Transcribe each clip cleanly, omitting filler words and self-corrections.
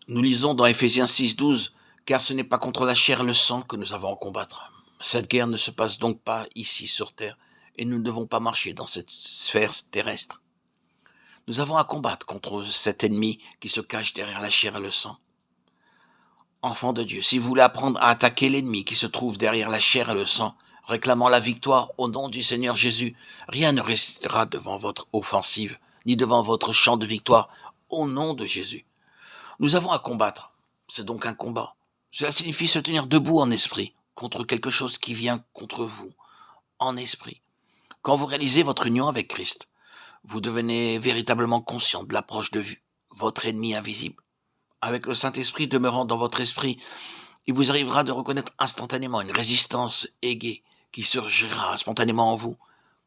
Nous lisons dans Éphésiens 6,12 « Car ce n'est pas contre la chair et le sang que nous avons à combattre. Cette guerre ne se passe donc pas ici sur terre, et nous ne devons pas marcher dans cette sphère terrestre. Nous avons à combattre contre cet ennemi qui se cache derrière la chair et le sang. Enfants de Dieu, si vous voulez apprendre à attaquer l'ennemi qui se trouve derrière la chair et le sang, réclamant la victoire au nom du Seigneur Jésus, rien ne résistera devant votre offensive, ni devant votre chant de victoire au nom de Jésus. Nous avons à combattre. C'est donc un combat. Cela signifie se tenir debout en esprit contre quelque chose qui vient contre vous, en esprit. Quand vous réalisez votre union avec Christ, vous devenez véritablement conscient de l'approche de votre ennemi invisible. Avec le Saint-Esprit demeurant dans votre esprit, il vous arrivera de reconnaître instantanément une résistance aiguë qui surgira spontanément en vous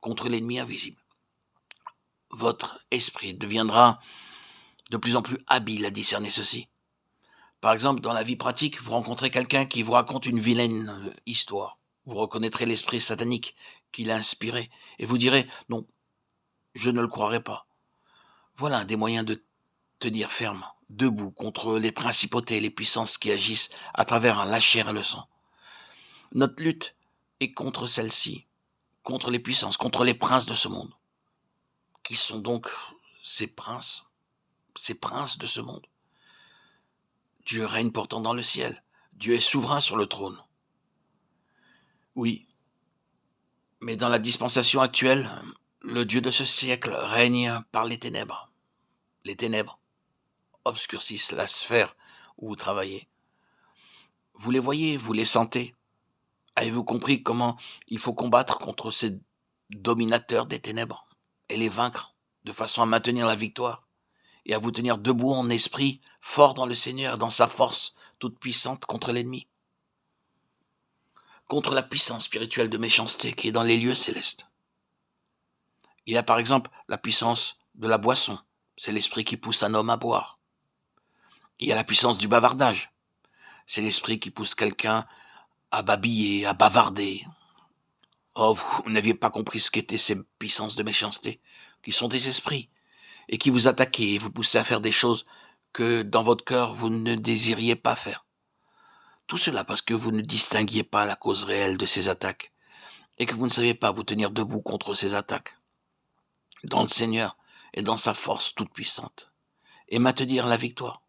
contre l'ennemi invisible. Votre esprit deviendra de plus en plus habile à discerner ceci. Par exemple, dans la vie pratique, vous rencontrez quelqu'un qui vous raconte une vilaine histoire. Vous reconnaîtrez l'esprit satanique qui l'a inspiré et vous direz « Non, je ne le croirai pas ». Voilà un des moyens de tenir ferme, debout contre les principautés et les puissances qui agissent à travers la chair et le sang. Notre lutte est contre celle-ci, contre les puissances, contre les princes de ce monde. Qui sont donc ces princes de ce monde? Dieu règne pourtant dans le ciel. Dieu est souverain sur le trône. Oui, mais dans la dispensation actuelle, le Dieu de ce siècle règne par les ténèbres. Les ténèbres obscurcissent la sphère où vous travaillez. Vous les voyez, vous les sentez. Avez-vous compris comment il faut combattre contre ces dominateurs des ténèbres et les vaincre de façon à maintenir la victoire et à vous tenir debout en esprit, fort dans le Seigneur, dans sa force toute puissante contre l'ennemi, contre la puissance spirituelle de méchanceté qui est dans les lieux célestes. Il y a par exemple la puissance de la boisson, c'est l'esprit qui pousse un homme à boire. Il y a la puissance du bavardage, c'est l'esprit qui pousse quelqu'un à babiller, à bavarder. Oh, vous n'aviez pas compris ce qu'étaient ces puissances de méchanceté, qui sont des esprits, et qui vous attaquent et vous poussent à faire des choses que dans votre cœur vous ne désiriez pas faire. Tout cela parce que vous ne distinguiez pas la cause réelle de ces attaques, et que vous ne saviez pas vous tenir debout contre ces attaques, dans le Seigneur et dans sa force toute puissante, et maintenir la victoire.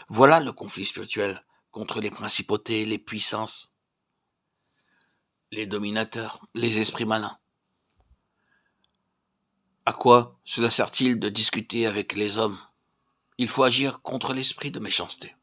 Voilà le conflit spirituel contre les principautés, les puissances, les dominateurs, les esprits malins. À quoi cela sert-il de discuter avec les hommes? Il faut agir contre l'esprit de méchanceté.